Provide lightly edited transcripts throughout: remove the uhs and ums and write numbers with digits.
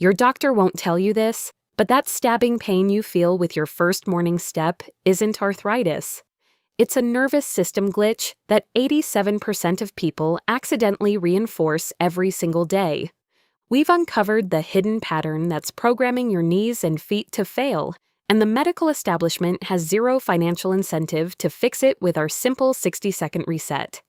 Your doctor won't tell you this, but that stabbing pain you feel with your first morning step isn't arthritis. It's a nervous system glitch that 87% of people accidentally reinforce every single day. We've uncovered the hidden pattern that's programming your knees and feet to fail, and the medical establishment has zero financial incentive to fix it with our simple 60-second reset.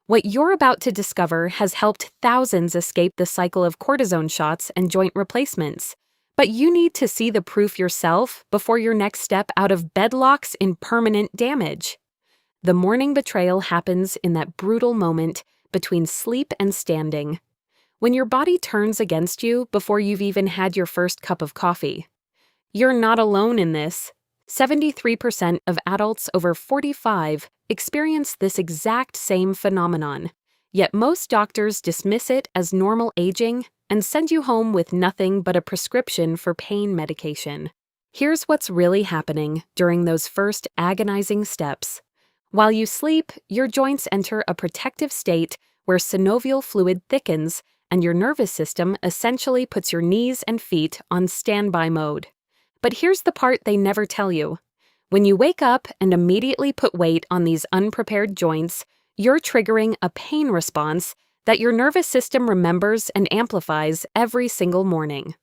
What you're about to discover has helped thousands escape the cycle of cortisone shots and joint replacements. But you need to see the proof yourself before your next step out of bed locks in permanent damage. The morning betrayal happens in that brutal moment between sleep and standing, when your body turns against you before you've even had your first cup of coffee. You're not alone in this. 73% of adults over 45 experience this exact same phenomenon, yet most doctors dismiss it as normal aging and send you home with nothing but a prescription for pain medication. Here's what's really happening during those first agonizing steps. While you sleep, your joints enter a protective state where synovial fluid thickens and your nervous system essentially puts your knees and feet on standby mode. But here's the part they never tell you. When you wake up and immediately put weight on these unprepared joints, you're triggering a pain response that your nervous system remembers and amplifies every single morning.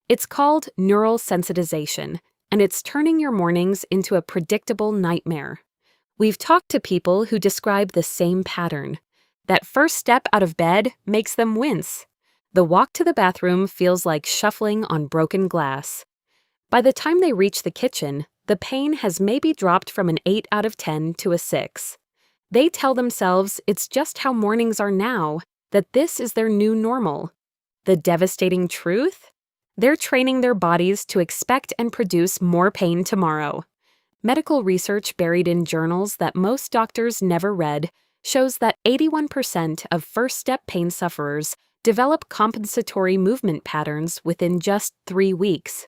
It's called neural sensitization, and it's turning your mornings into a predictable nightmare. We've talked to people who describe the same pattern. That first step out of bed makes them wince. The walk to the bathroom feels like shuffling on broken glass. By the time they reach the kitchen, the pain has maybe dropped from an 8 out of 10 to a 6. They tell themselves it's just how mornings are now, that this is their new normal. The devastating truth? They're training their bodies to expect and produce more pain tomorrow. Medical research buried in journals that most doctors never read shows that 81% of first-step pain sufferers develop compensatory movement patterns within just 3 weeks.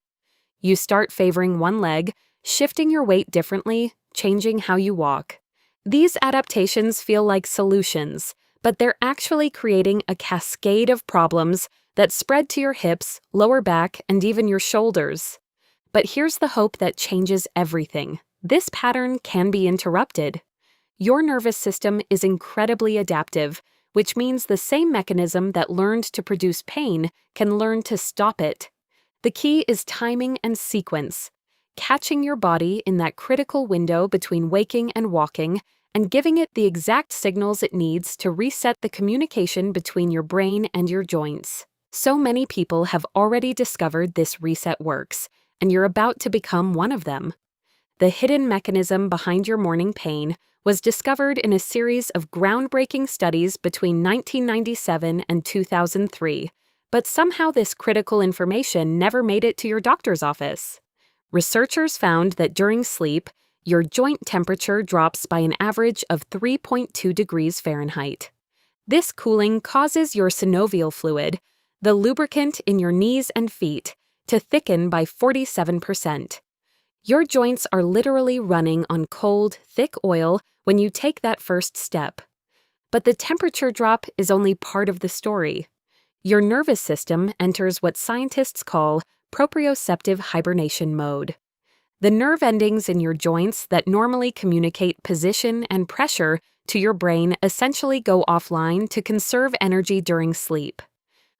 You start favoring one leg, shifting your weight differently, changing how you walk. These adaptations feel like solutions, but they're actually creating a cascade of problems that spread to your hips, lower back, and even your shoulders. But here's the hope that changes everything. This pattern can be interrupted. Your nervous system is incredibly adaptive, which means the same mechanism that learned to produce pain can learn to stop it. The key is timing and sequence, catching your body in that critical window between waking and walking, and giving it the exact signals it needs to reset the communication between your brain and your joints. So many people have already discovered this reset works, and you're about to become one of them. The hidden mechanism behind your morning pain was discovered in a series of groundbreaking studies between 1997 and 2003, but somehow this critical information never made it to your doctor's office. Researchers found that during sleep, your joint temperature drops by an average of 3.2 degrees Fahrenheit. This cooling causes your synovial fluid, the lubricant in your knees and feet, to thicken by 47%. Your joints are literally running on cold, thick oil when you take that first step. But the temperature drop is only part of the story. Your nervous system enters what scientists call proprioceptive hibernation mode. The nerve endings in your joints that normally communicate position and pressure to your brain essentially go offline to conserve energy during sleep.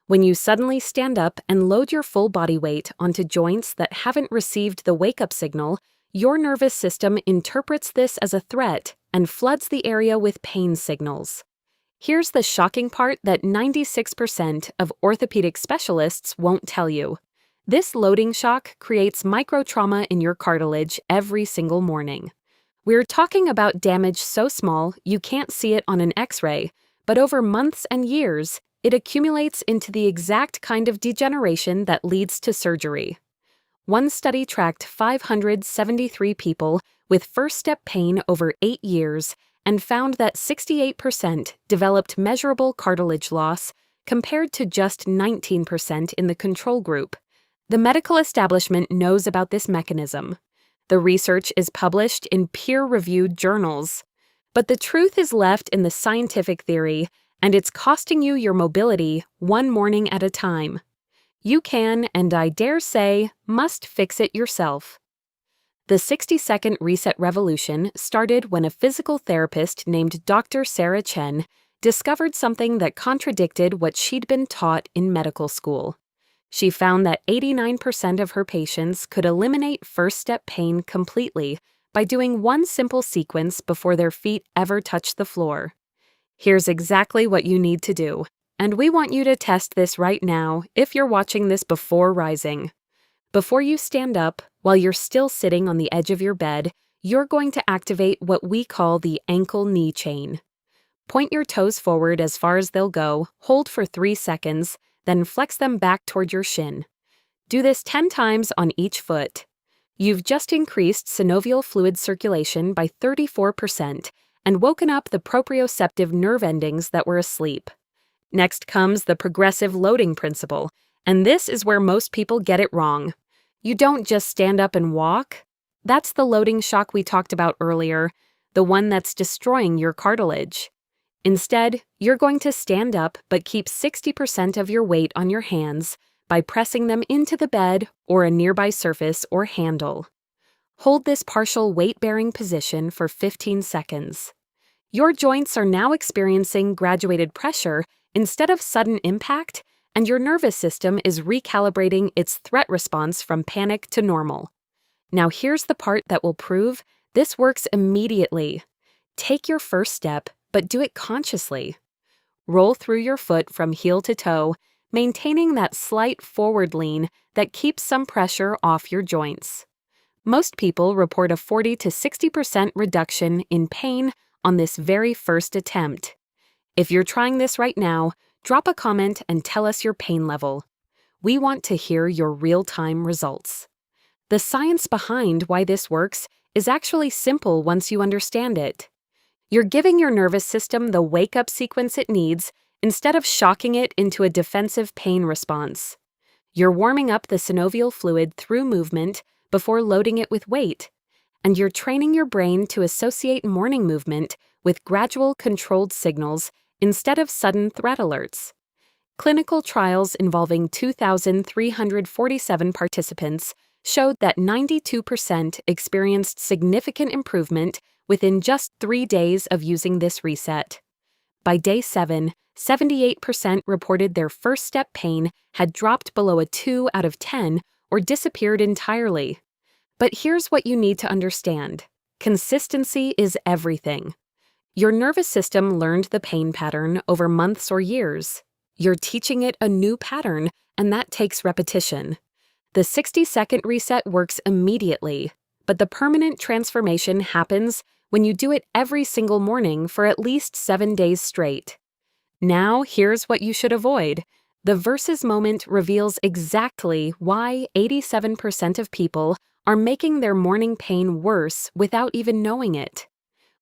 When you suddenly stand up and load your full body weight onto joints that haven't received the wake-up signal, your nervous system interprets this as a threat and floods the area with pain signals. Here's the shocking part that 96% of orthopedic specialists won't tell you. This loading shock creates microtrauma in your cartilage every single morning. We're talking about damage so small you can't see it on an X-ray, but over months and years, it accumulates into the exact kind of degeneration that leads to surgery. One study tracked 573 people with first-step pain over 8 years and found that 68% developed measurable cartilage loss compared to just 19% in the control group. The medical establishment knows about this mechanism. The research is published in peer-reviewed journals. But the truth is left in the scientific theory, and it's costing you your mobility one morning at a time. You can, and I dare say, must fix it yourself. The 60-second reset revolution started when a physical therapist named Dr. Sarah Chen discovered something that contradicted what she'd been taught in medical school. She found that 89% of her patients could eliminate first-step pain completely by doing one simple sequence before their feet ever touched the floor. Here's exactly what you need to do, and we want you to test this right now if you're watching this before rising. Before you stand up, while you're still sitting on the edge of your bed, you're going to activate what we call the ankle-knee chain. Point your toes forward as far as they'll go, hold for 3 seconds, then flex them back toward your shin. Do this 10 times on each foot. You've just increased synovial fluid circulation by 34% and woken up the proprioceptive nerve endings that were asleep. Next comes the progressive loading principle, and this is where most people get it wrong. You don't just stand up and walk. That's the loading shock we talked about earlier, the one that's destroying your cartilage. Instead, you're going to stand up but keep 60% of your weight on your hands by pressing them into the bed or a nearby surface or handle. Hold this partial weight-bearing position for 15 seconds. Your joints are now experiencing graduated pressure instead of sudden impact, and your nervous system is recalibrating its threat response from panic to normal. Now here's the part that will prove this works immediately. Take your first step, but do it consciously. Roll through your foot from heel to toe, maintaining that slight forward lean that keeps some pressure off your joints. Most people report a 40 to 60% reduction in pain on this very first attempt. If you're trying this right now, drop a comment and tell us your pain level. We want to hear your real-time results. The science behind why this works is actually simple once you understand it. You're giving your nervous system the wake-up sequence it needs instead of shocking it into a defensive pain response. You're warming up the synovial fluid through movement before loading it with weight, and you're training your brain to associate morning movement with gradual controlled signals instead of sudden threat alerts. Clinical trials involving 2,347 participants showed that 92% experienced significant improvement within just 3 days of using this reset. By day 7, 78% reported their first step pain had dropped below a 2 out of 10 or disappeared entirely. But here's what you need to understand. Consistency is everything. Your nervous system learned the pain pattern over months or years. You're teaching it a new pattern, and that takes repetition. The 60-second reset works immediately, but the permanent transformation happens when you do it every single morning for at least 7 days straight. Now, here's what you should avoid. The versus moment reveals exactly why 87% of people are making their morning pain worse without even knowing it.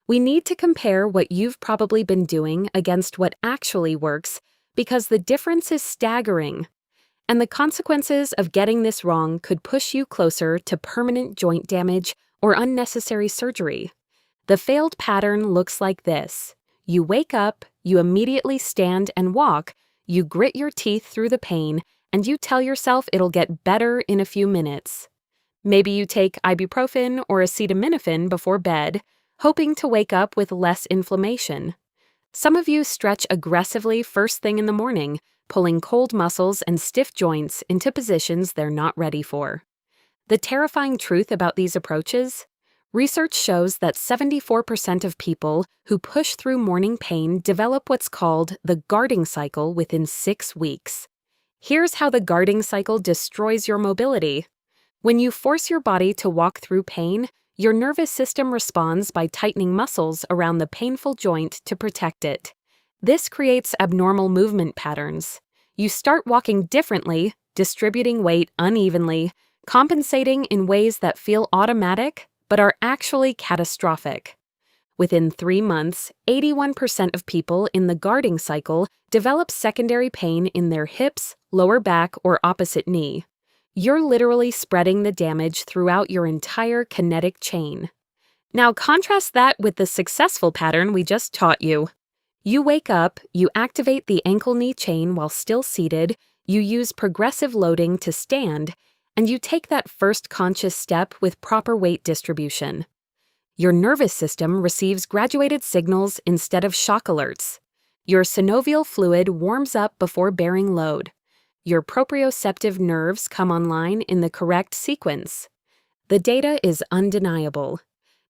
We need to compare what you've probably been doing against what actually works because the difference is staggering. And the consequences of getting this wrong could push you closer to permanent joint damage or unnecessary surgery. The failed pattern looks like this. You wake up, you immediately stand and walk, you grit your teeth through the pain, and you tell yourself it'll get better in a few minutes. Maybe you take ibuprofen or acetaminophen before bed, hoping to wake up with less inflammation. Some of you stretch aggressively first thing in the morning, pulling cold muscles and stiff joints into positions they're not ready for. The terrifying truth about these approaches? Research shows that 74% of people who push through morning pain develop what's called the guarding cycle within 6 weeks. Here's how the guarding cycle destroys your mobility. When you force your body to walk through pain, your nervous system responds by tightening muscles around the painful joint to protect it. This creates abnormal movement patterns. You start walking differently, distributing weight unevenly, compensating in ways that feel automatic but are actually catastrophic. Within 3 months, 81% of people in the guarding cycle develop secondary pain in their hips, lower back, or opposite knee. You're literally spreading the damage throughout your entire kinetic chain. Now contrast that with the successful pattern we just taught you. You wake up, you activate the ankle-knee chain while still seated, You use progressive loading to stand, and you take that first conscious step with proper weight distribution. Your nervous system receives graduated signals instead of shock alerts. Your synovial fluid warms up before bearing load. Your proprioceptive nerves come online in the correct sequence. The data is undeniable.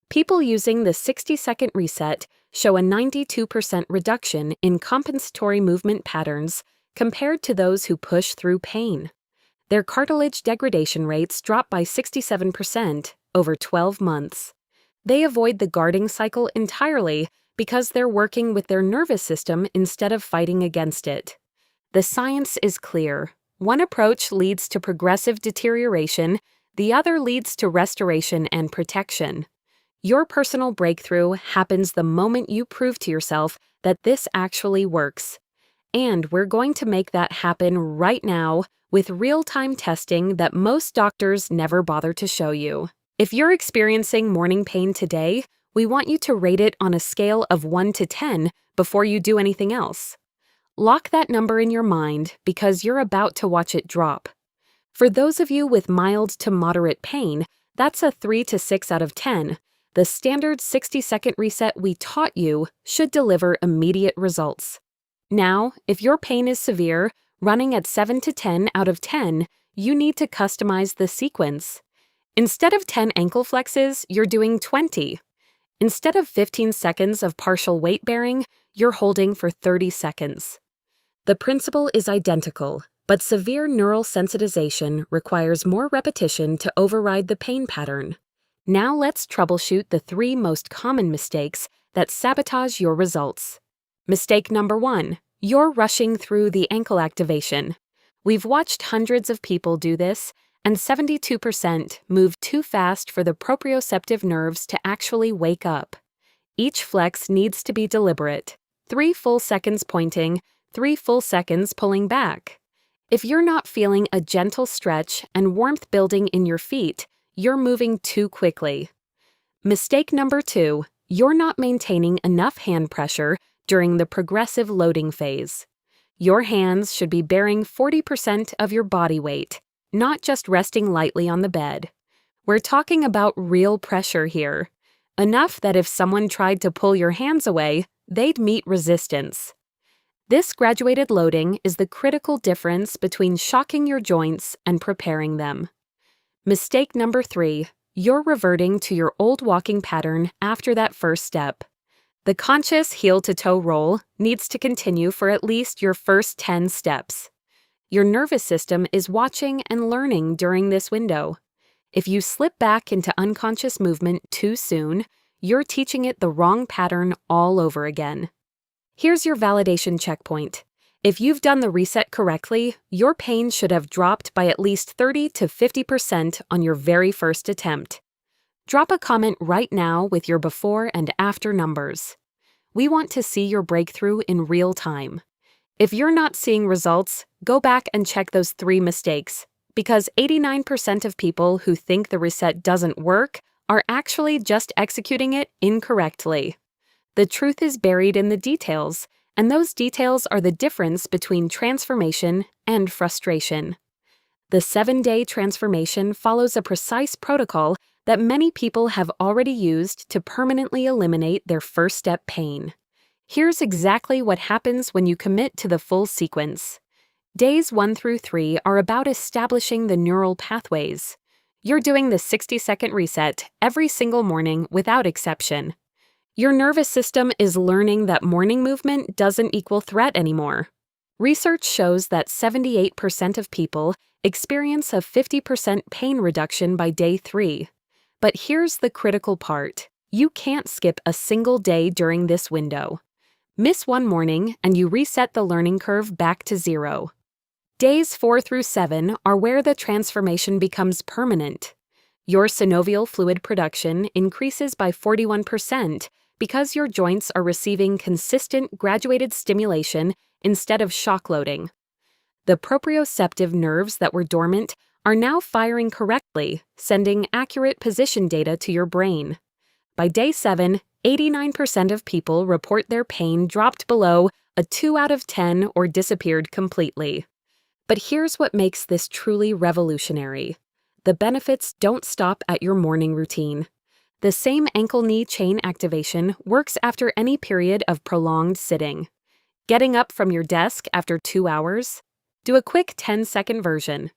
People using the 60-second reset show a 92% reduction in compensatory movement patterns compared to those who push through pain. Their cartilage degradation rates drop by 67% over 12 months. They avoid the guarding cycle entirely because they're working with their nervous system instead of fighting against it. The science is clear. One approach leads to progressive deterioration, the other leads to restoration and protection. Your personal breakthrough happens the moment you prove to yourself that this actually works. And we're going to make that happen right now with real-time testing that most doctors never bother to show you. If you're experiencing morning pain today, we want you to rate it on a scale of 1 to 10 before you do anything else. Lock that number in your mind because you're about to watch it drop. For those of you with mild to moderate pain, that's a 3 to 6 out of 10. The standard 60-second reset we taught you should deliver immediate results. Now, if your pain is severe, running at 7 to 10 out of 10, you need to customize the sequence. Instead of 10 ankle flexes, you're doing 20. Instead of 15 seconds of partial weight bearing, you're holding for 30 seconds. The principle is identical, but severe neural sensitization requires more repetition to override the pain pattern. Now let's troubleshoot the 3 most common mistakes that sabotage your results. Mistake number 1. You're rushing through the ankle activation. We've watched hundreds of people do this, and 72% move too fast for the proprioceptive nerves to actually wake up. Each flex needs to be deliberate. 3 full seconds pointing, 3 full seconds pulling back. If you're not feeling a gentle stretch and warmth building in your feet, you're moving too quickly. Mistake number 2. You're not maintaining enough hand pressure during the progressive loading phase. Your hands should be bearing 40% of your body weight, not just resting lightly on the bed. We're talking about real pressure here. Enough that if someone tried to pull your hands away, they'd meet resistance. This graduated loading is the critical difference between shocking your joints and preparing them. Mistake number 3. You're reverting to your old walking pattern after that first step. The conscious heel-to-toe roll needs to continue for at least your first 10 steps. Your nervous system is watching and learning during this window. If you slip back into unconscious movement too soon, you're teaching it the wrong pattern all over again. Here's your validation checkpoint. If you've done the reset correctly, your pain should have dropped by at least 30 to 50% on your very first attempt. Drop a comment right now with your before and after numbers. We want to see your breakthrough in real time. If you're not seeing results, go back and check those 3 mistakes, because 89% of people who think the reset doesn't work are actually just executing it incorrectly. The truth is buried in the details, and those details are the difference between transformation and frustration. The 7-day transformation follows a precise protocol that many people have already used to permanently eliminate their first step pain. Here's exactly what happens when you commit to the full sequence. Days 1 through 3 are about establishing the neural pathways. You're doing the 60-second reset every single morning without exception. Your nervous system is learning that morning movement doesn't equal threat anymore. Research shows that 78% of people experience a 50% pain reduction by day 3. But here's the critical part. You can't skip a single day during this window. Miss one morning and you reset the learning curve back to 0. Days 4 through 7 are where the transformation becomes permanent. Your synovial fluid production increases by 41% because your joints are receiving consistent graduated stimulation instead of shock loading. The proprioceptive nerves that were dormant are now firing correctly, sending accurate position data to your brain. By day 7, 89% of people report their pain dropped below a 2 out of 10 or disappeared completely. But here's what makes this truly revolutionary. The benefits don't stop at your morning routine. The same ankle-knee chain activation works after any period of prolonged sitting. Getting up from your desk after 2 hours? Do a quick 10-second version.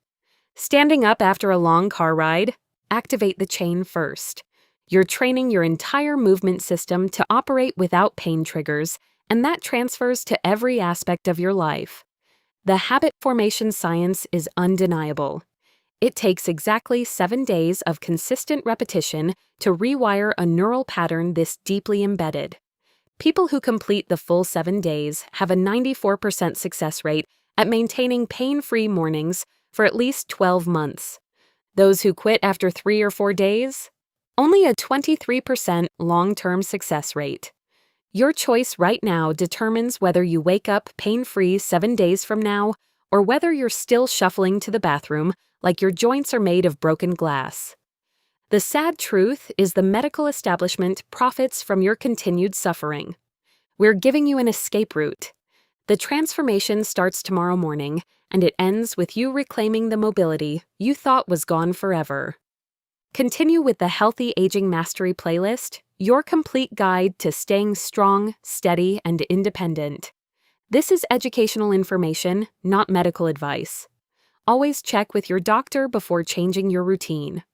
Standing up after a long car ride? Activate the chain first. You're training your entire movement system to operate without pain triggers, and that transfers to every aspect of your life. The habit formation science is undeniable. It takes exactly 7 days of consistent repetition to rewire a neural pattern this deeply embedded. People who complete the full 7 days have a 94% success rate at maintaining pain-free mornings for at least 12 months. Those who quit after 3 or 4 days? Only a 23% long-term success rate. Your choice right now determines whether you wake up pain-free 7 days from now or whether you're still shuffling to the bathroom like your joints are made of broken glass. The sad truth is the medical establishment profits from your continued suffering. We're giving you an escape route. The transformation starts tomorrow morning, and it ends with you reclaiming the mobility you thought was gone forever. Continue with the Healthy Aging Mastery playlist, your complete guide to staying strong, steady, and independent. This is educational information, not medical advice. Always check with your doctor before changing your routine.